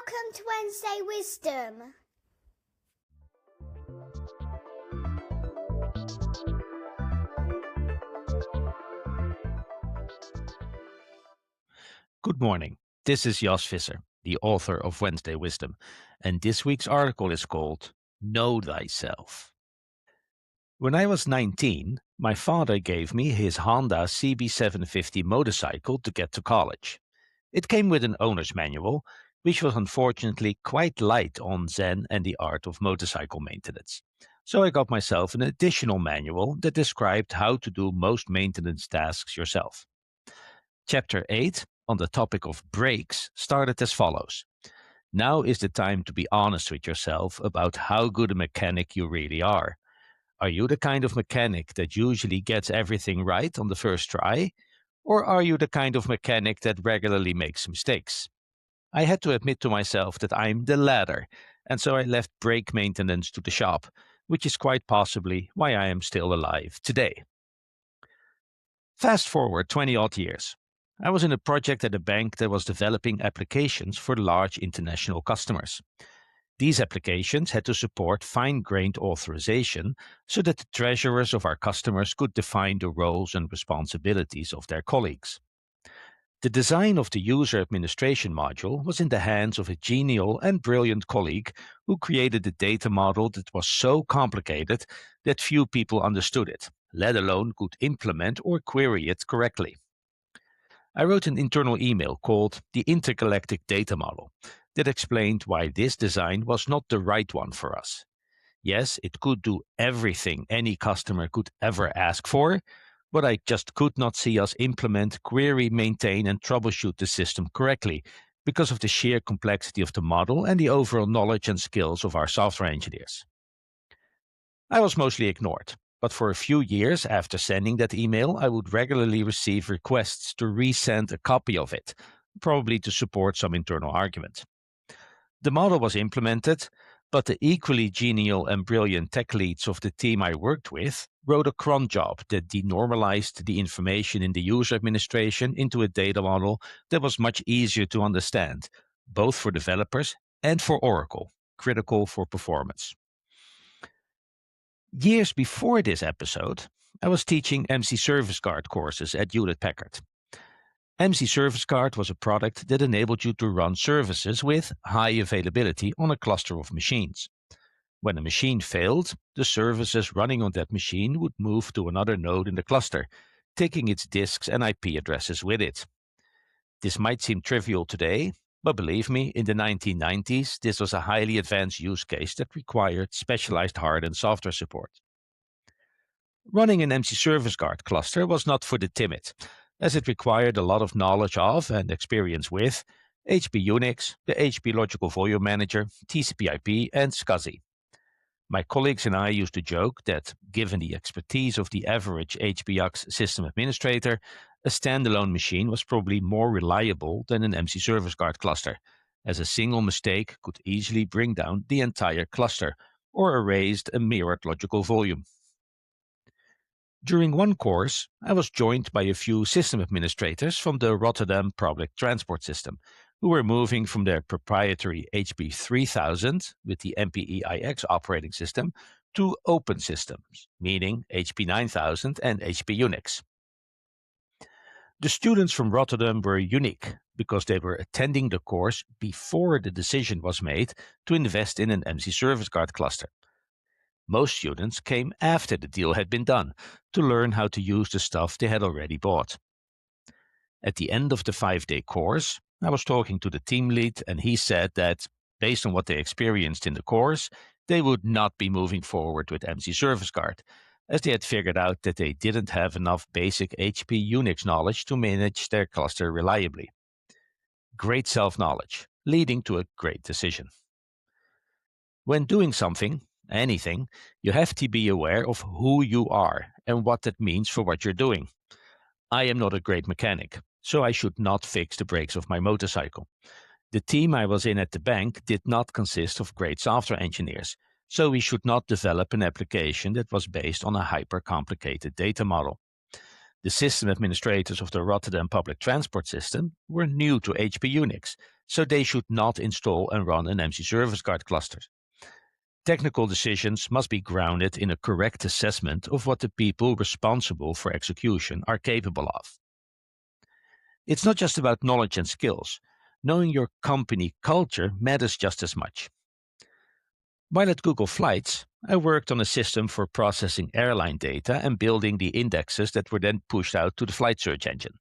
Welcome to Wednesday Wisdom. Good morning. This is Jos Visser, the author of Wednesday Wisdom, and this week's article is called Know Thyself. When I was 19, my father gave me his Honda CB750 motorcycle to get to college. It came with an owner's manual, which was unfortunately quite light on Zen and the art of motorcycle maintenance. So I got myself an additional manual that described how to do most maintenance tasks yourself. Chapter 8 on the topic of brakes started as follows. Now is the time to be honest with yourself about how good a mechanic you really are. Are you the kind of mechanic that usually gets everything right on the first try? Or are you the kind of mechanic that regularly makes mistakes? I had to admit to myself that I'm the latter, and so I left brake maintenance to the shop, which is quite possibly why I am still alive today. Fast forward 20-odd years. I was in a project at a bank that was developing applications for large international customers. These applications had to support fine-grained authorization so that the treasurers of our customers could define the roles and responsibilities of their colleagues. The design of the user administration module was in the hands of a genial and brilliant colleague who created a data model that was so complicated that few people understood it, let alone could implement or query it correctly. I wrote an internal email called the Intergalactic Data Model that explained why this design was not the right one for us. Yes, it could do everything any customer could ever ask for, but I just could not see us implement, query, maintain, and troubleshoot the system correctly because of the sheer complexity of the model and the overall knowledge and skills of our software engineers. I was mostly ignored. But for a few years after sending that email, I would regularly receive requests to resend a copy of it, probably to support some internal argument. The model was implemented, but the equally genial and brilliant tech leads of the team I worked with wrote a cron job that denormalized the information in the user administration into a data model that was much easier to understand, both for developers and for Oracle, critical for performance. Years before this episode, I was teaching MC Service Card courses at Hewlett Packard. MC Service Card was a product that enabled you to run services with high availability on a cluster of machines. When a machine failed, the services running on that machine would move to another node in the cluster, taking its disks and IP addresses with it. This might seem trivial today, but believe me, in the 1990s, this was a highly advanced use case that required specialized hard and software support. Running an MC Service Card cluster was not for the timid, as it required a lot of knowledge of and experience with HP Unix, the HP Logical Volume Manager, TCP/IP, and SCSI. My colleagues and I used to joke that, given the expertise of the average HPX system administrator, a standalone machine was probably more reliable than an MC Service Card cluster, as a single mistake could easily bring down the entire cluster or erase a mirrored logical volume. During one course, I was joined by a few system administrators from the Rotterdam Public Transport System, who were moving from their proprietary HP 3000 with the MPEIX operating system to open systems, meaning HP 9000 and HP Unix. The students from Rotterdam were unique because they were attending the course before the decision was made to invest in an MC Service Card cluster. Most students came after the deal had been done to learn how to use the stuff they had already bought. At the end of the 5-day course, I was talking to the team lead, and he said that, based on what they experienced in the course, they would not be moving forward with MC Service Card, as they had figured out that they didn't have enough basic HP Unix knowledge to manage their cluster reliably. Great self-knowledge, leading to a great decision. When doing something, anything, you have to be aware of who you are and what that means for what you're doing. I am not a great mechanic, so I should not fix the brakes of my motorcycle. The team I was in at the bank did not consist of great software engineers, so we should not develop an application that was based on a hyper-complicated data model. The system administrators of the Rotterdam Public Transport System were new to HP Unix, so they should not install and run an MC service card cluster. Technical decisions must be grounded in a correct assessment of what the people responsible for execution are capable of. It's not just about knowledge and skills. Knowing your company culture matters just as much. While at Google Flights, I worked on a system for processing airline data and building the indexes that were then pushed out to the flight search engine.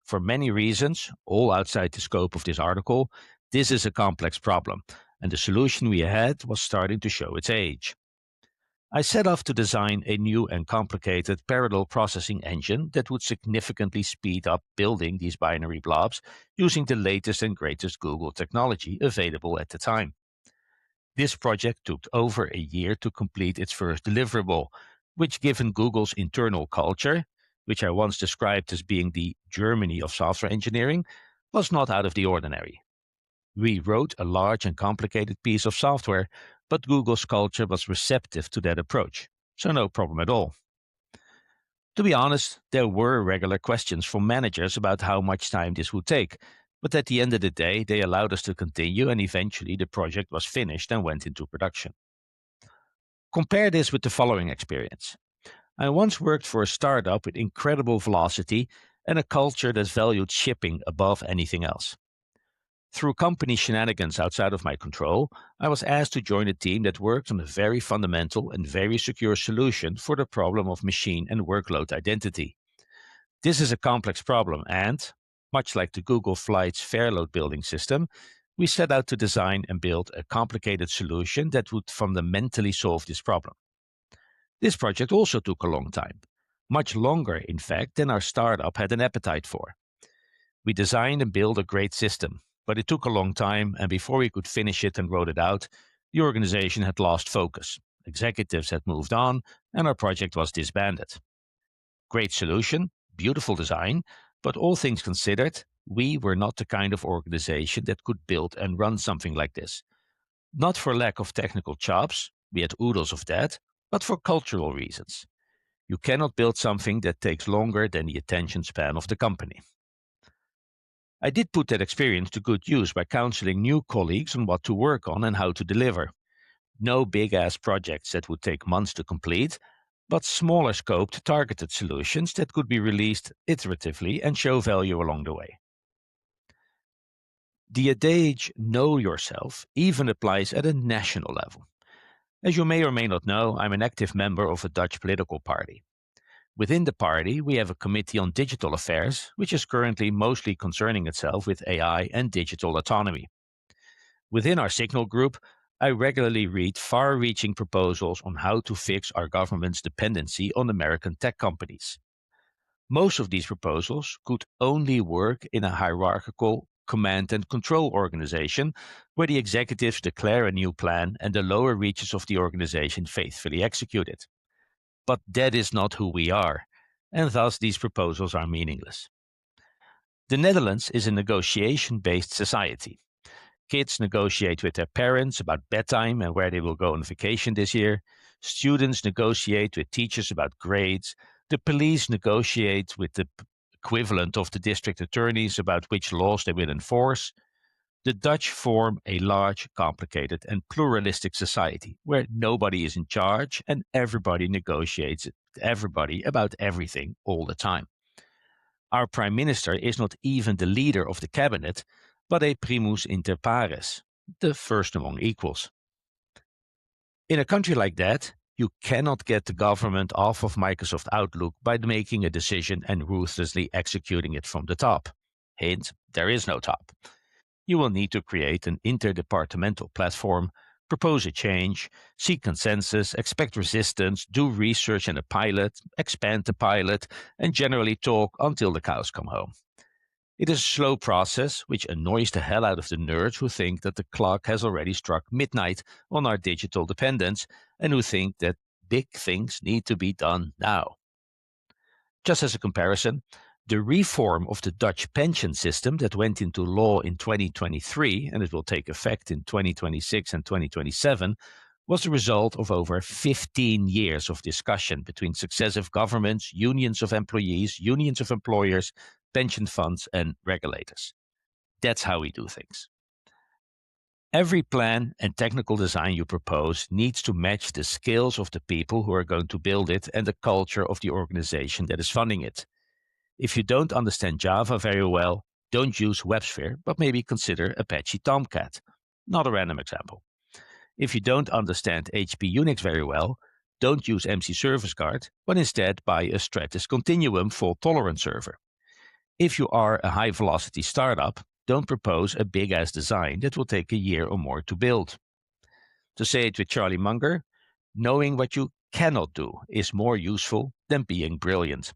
For many reasons, all outside the scope of this article, this is a complex problem, and the solution we had was starting to show its age. I set off to design a new and complicated parallel processing engine that would significantly speed up building these binary blobs using the latest and greatest Google technology available at the time. This project took over a year to complete its first deliverable, which, given Google's internal culture, which I once described as being the Germany of software engineering, was not out of the ordinary. We wrote a large and complicated piece of software, but Google's culture was receptive to that approach, so no problem at all. To be honest, there were regular questions from managers about how much time this would take, but at the end of the day, they allowed us to continue, and eventually the project was finished and went into production. Compare this with the following experience. I once worked for a startup with incredible velocity and a culture that valued shipping above anything else. Through company shenanigans outside of my control, I was asked to join a team that worked on a very fundamental and very secure solution for the problem of machine and workload identity. This is a complex problem and, much like the Google Flights fare load building system, we set out to design and build a complicated solution that would fundamentally solve this problem. This project also took a long time, much longer, in fact, than our startup had an appetite for. We designed and built a great system, but it took a long time, and before we could finish it and roll it out, the organization had lost focus. Executives had moved on, and our project was disbanded. Great solution, beautiful design, but all things considered, we were not the kind of organization that could build and run something like this. Not for lack of technical chops, we had oodles of that, but for cultural reasons. You cannot build something that takes longer than the attention span of the company. I did put that experience to good use by counseling new colleagues on what to work on and how to deliver. No big-ass projects that would take months to complete, but smaller scoped targeted solutions that could be released iteratively and show value along the way. The adage, know yourself, even applies at a national level. As you may or may not know, I'm an active member of a Dutch political party. Within the party, we have a committee on digital affairs, which is currently mostly concerning itself with AI and digital autonomy. Within our Signal group, I regularly read far-reaching proposals on how to fix our government's dependency on American tech companies. Most of these proposals could only work in a hierarchical command and control organization where the executives declare a new plan and the lower reaches of the organization faithfully execute it. But that is not who we are, and thus these proposals are meaningless. The Netherlands is a negotiation-based society. Kids negotiate with their parents about bedtime and where they will go on vacation this year. Students negotiate with teachers about grades. The police negotiate with the equivalent of the district attorneys about which laws they will enforce. The Dutch form a large, complicated, and pluralistic society where nobody is in charge and everybody negotiates with everybody about everything all the time. Our prime minister is not even the leader of the cabinet, but a primus inter pares, the first among equals. In a country like that, you cannot get the government off of Microsoft Outlook by making a decision and ruthlessly executing it from the top. Hint, there is no top. You will need to create an interdepartmental platform, propose a change, seek consensus, expect resistance, do research and a pilot, expand the pilot, and generally talk until the cows come home. It is a slow process which annoys the hell out of the nerds who think that the clock has already struck midnight on our digital dependence and who think that big things need to be done now. Just as a comparison, the reform of the Dutch pension system that went into law in 2023, and it will take effect in 2026 and 2027, was the result of over 15 years of discussion between successive governments, unions of employees, unions of employers, pension funds, and regulators. That's how we do things. Every plan and technical design you propose needs to match the skills of the people who are going to build it and the culture of the organization that is funding it. If you don't understand Java very well, don't use WebSphere, but maybe consider Apache Tomcat. Not a random example. If you don't understand HP Unix very well, don't use MC Service Guard, but instead buy a Stratus Continuum fault-tolerant server. If you are a high-velocity startup, don't propose a big-ass design that will take a year or more to build. To say it with Charlie Munger, knowing what you cannot do is more useful than being brilliant.